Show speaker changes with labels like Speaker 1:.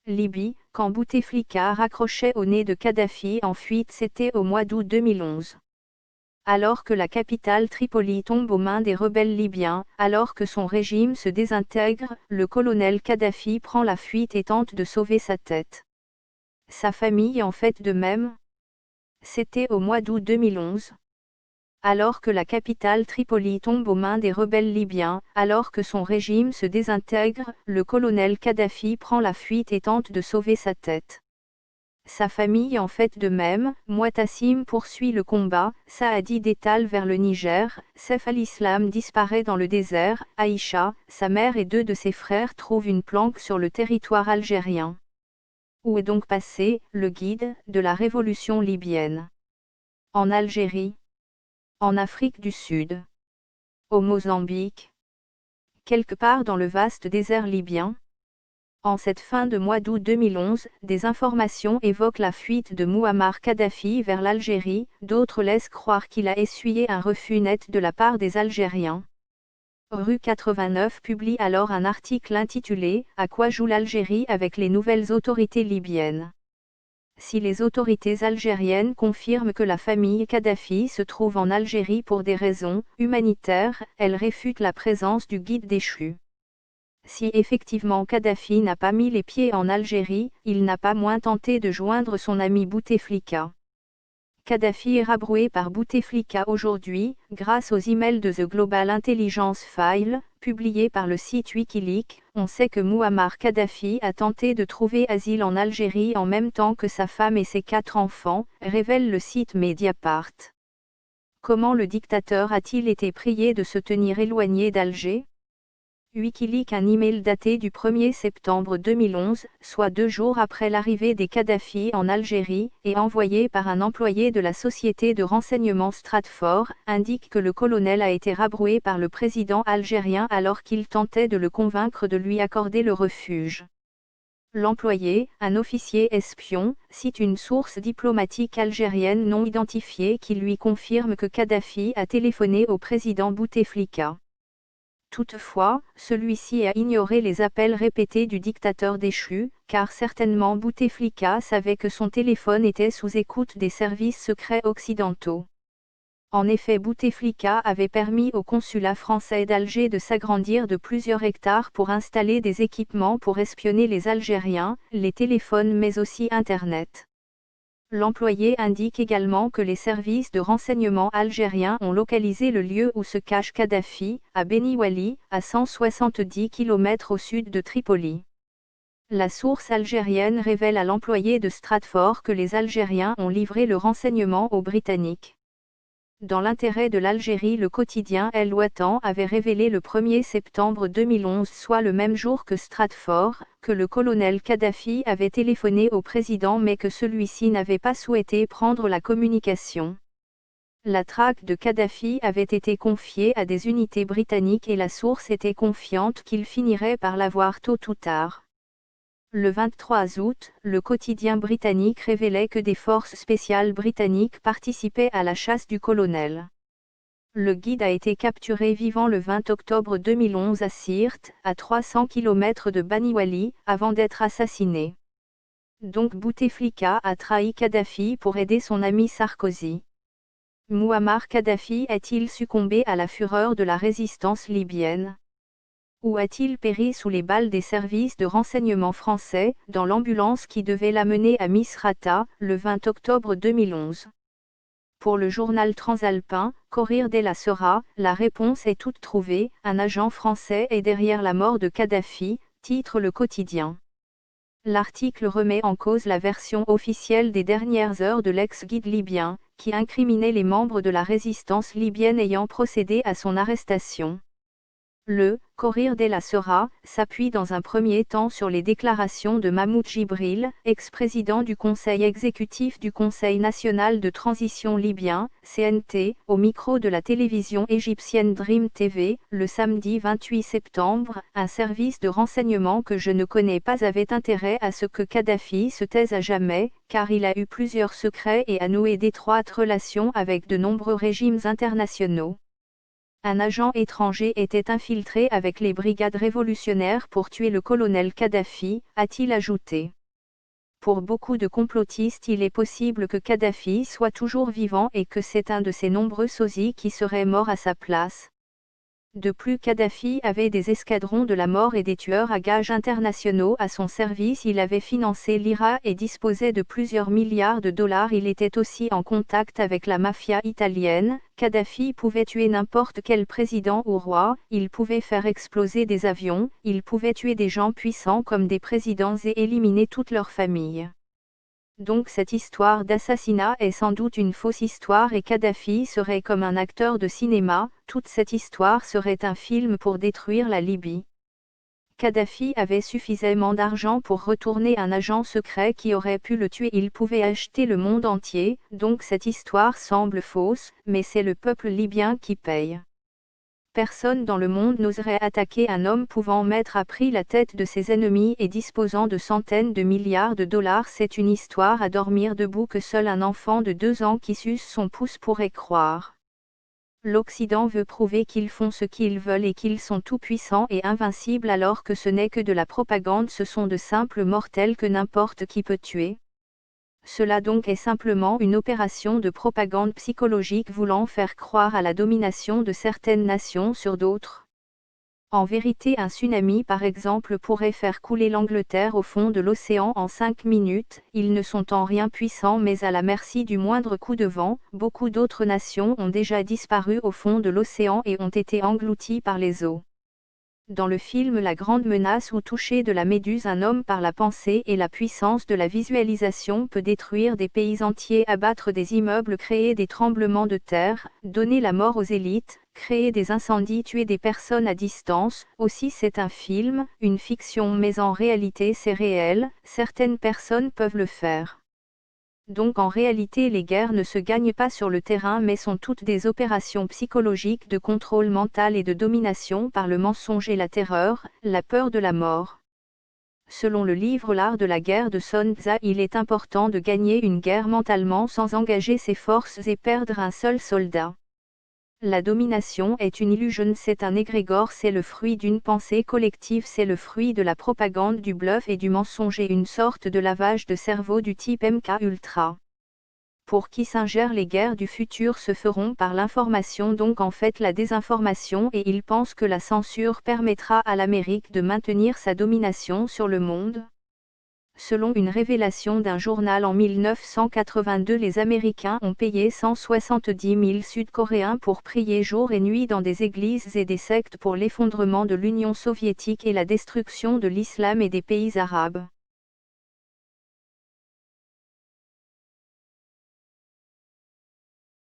Speaker 1: Libye, quand Bouteflika raccrochait au nez de Kadhafi en fuite, c'était au mois d'août 2011. Alors que la capitale Tripoli tombe aux mains des rebelles libyens, alors que son régime se désintègre, le colonel Kadhafi prend la fuite et tente de sauver sa tête. Sa famille en fait de même. C'était au mois d'août 2011. Alors que la capitale Tripoli tombe aux mains des rebelles libyens, alors que son régime se désintègre, le colonel Kadhafi prend la fuite et tente de sauver sa tête. Sa famille en fait de même. Muatassim poursuit le combat, Saadi détale vers le Niger, Saif al-Islam disparaît dans le désert, Aïcha, sa mère et 2 de ses frères trouvent une planque sur le territoire algérien. Où est donc passé le guide de la révolution libyenne? En Algérie? En Afrique du Sud? Au Mozambique? Quelque part dans le vaste désert libyen? En cette fin de mois d'août 2011, des informations évoquent la fuite de Mouammar Kadhafi vers l'Algérie, d'autres laissent croire qu'il a essuyé un refus net de la part des Algériens. Rue 89 publie alors un article intitulé « À quoi joue l'Algérie avec les nouvelles autorités libyennes ?» Si les autorités algériennes confirment que la famille Kadhafi se trouve en Algérie pour des raisons humanitaires, elles réfutent la présence du guide déchu. Si effectivement Kadhafi n'a pas mis les pieds en Algérie, il n'a pas moins tenté de joindre son ami Bouteflika. Kadhafi est rabroué par Bouteflika aujourd'hui, grâce aux emails de The Global Intelligence File, publiés par le site Wikileaks. On sait que Mouammar Kadhafi a tenté de trouver asile en Algérie en même temps que sa femme et ses 4 enfants, révèle le site Mediapart. Comment le dictateur a-t-il été prié de se tenir éloigné d'Alger? Wikileaks. Un email daté du 1er septembre 2011, soit 2 jours après l'arrivée des Kadhafi en Algérie, et envoyé par un employé de la société de renseignement Stratfor, indique que le colonel a été rabroué par le président algérien alors qu'il tentait de le convaincre de lui accorder le refuge. L'employé, un officier espion, cite une source diplomatique algérienne non identifiée qui lui confirme que Kadhafi a téléphoné au président Bouteflika. Toutefois, celui-ci a ignoré les appels répétés du dictateur déchu, car certainement Bouteflika savait que son téléphone était sous écoute des services secrets occidentaux. En effet, Bouteflika avait permis au consulat français d'Alger de s'agrandir de plusieurs hectares pour installer des équipements pour espionner les Algériens, les téléphones mais aussi Internet. L'employé indique également que les services de renseignement algériens ont localisé le lieu où se cache Kadhafi, à Beni Wali, à 170 km au sud de Tripoli. La source algérienne révèle à l'employé de Stratfor que les Algériens ont livré le renseignement aux Britanniques. Dans l'intérêt de l'Algérie, le quotidien El Watan avait révélé le 1er septembre 2011, soit le même jour que Stratfor, que le colonel Kadhafi avait téléphoné au président mais que celui-ci n'avait pas souhaité prendre la communication. La traque de Kadhafi avait été confiée à des unités britanniques et la source était confiante qu'il finirait par l'avoir tôt ou tard. Le 23 août, le quotidien britannique révélait que des forces spéciales britanniques participaient à la chasse du colonel. Le guide a été capturé vivant le 20 octobre 2011 à Sirte, à 300 km de Bani Wali, avant d'être assassiné. Donc Bouteflika a trahi Kadhafi pour aider son ami Sarkozy. Mouammar Kadhafi a-t-il succombé à la fureur de la résistance libyenne? Ou a-t-il péri sous les balles des services de renseignement français, dans l'ambulance qui devait l'amener à Misrata, le 20 octobre 2011? Pour le journal transalpin, Corriere della Sera, la réponse est toute trouvée, un agent français est derrière la mort de Kadhafi, titre le quotidien. L'article remet en cause la version officielle des dernières heures de l'ex-guide libyen, qui incriminait les membres de la résistance libyenne ayant procédé à son arrestation. Le Corriere della Sera s'appuie dans un premier temps sur les déclarations de Mahmoud Jibril, ex-président du Conseil exécutif du Conseil national de transition libyen, CNT, au micro de la télévision égyptienne Dream TV, le samedi 28 septembre. Un service de renseignement que je ne connais pas avait intérêt à ce que Kadhafi se taise à jamais, car il a eu plusieurs secrets et a noué d'étroites relations avec de nombreux régimes internationaux. Un agent étranger était infiltré avec les brigades révolutionnaires pour tuer le colonel Kadhafi, a-t-il ajouté. pour beaucoup de complotistes il est possible que Kadhafi soit toujours vivant et que c'est un de ces nombreux sosies qui serait mort à sa place. De plus Kadhafi avait des escadrons de la mort et des tueurs à gages internationaux à son service. Il avait financé l'IRA et disposait de plusieurs milliards de dollars. Il était aussi en contact avec la mafia italienne. Kadhafi pouvait tuer n'importe quel président ou roi, il pouvait faire exploser des avions, il pouvait tuer des gens puissants comme des présidents et éliminer toute leur famille. Donc cette histoire d'assassinat est sans doute une fausse histoire et Kadhafi serait comme un acteur de cinéma, toute cette histoire serait un film pour détruire la Libye. Kadhafi avait suffisamment d'argent pour retourner un agent secret qui aurait pu le tuer. Il pouvait acheter le monde entier, donc cette histoire semble fausse, mais c'est le peuple libyen qui paye. Personne dans le monde n'oserait attaquer un homme pouvant mettre à prix la tête de ses ennemis et disposant de centaines de milliards de dollars. C'est une histoire à dormir debout que seul un enfant de 2 ans qui suce son pouce pourrait croire. L'Occident veut prouver qu'ils font ce qu'ils veulent et qu'ils sont tout-puissants et invincibles alors que ce n'est que de la propagande. Ce sont de simples mortels que n'importe qui peut tuer. Cela donc est simplement une opération de propagande psychologique voulant faire croire à la domination de certaines nations sur d'autres. En vérité, un tsunami par exemple pourrait faire couler l'Angleterre au fond de l'océan en 5 minutes. Ils ne sont en rien puissants mais à la merci du moindre coup de vent. Beaucoup d'autres nations ont déjà disparu au fond de l'océan et ont été englouties par les eaux. Dans le film La Grande Menace ou Toucher de la Méduse, un homme par la pensée et la puissance de la visualisation peut détruire des pays entiers, abattre des immeubles, créer des tremblements de terre, donner la mort aux élites, créer des incendies, tuer des personnes à distance. Aussi c'est un film, une fiction mais en réalité c'est réel, certaines personnes peuvent le faire. Donc en réalité les guerres ne se gagnent pas sur le terrain mais sont toutes des opérations psychologiques de contrôle mental et de domination par le mensonge et la terreur, la peur de la mort. Selon le livre L'art de la guerre de Sun Tzu, il est important de gagner une guerre mentalement sans engager ses forces et perdre un seul soldat. La domination est une illusion, c'est un égrégore, c'est le fruit d'une pensée collective, c'est le fruit de la propagande, du bluff et du mensonge et une sorte de lavage de cerveau du type MK Ultra. Pour Kissinger, les guerres du futur se feront par l'information, donc en fait la désinformation, et il pense que la censure permettra à l'Amérique de maintenir sa domination sur le monde. Selon une révélation d'un journal en 1982, les Américains ont payé 170 000 Sud-Coréens pour prier jour et nuit dans des églises et des sectes pour l'effondrement de l'Union soviétique et la destruction de l'islam et des pays arabes.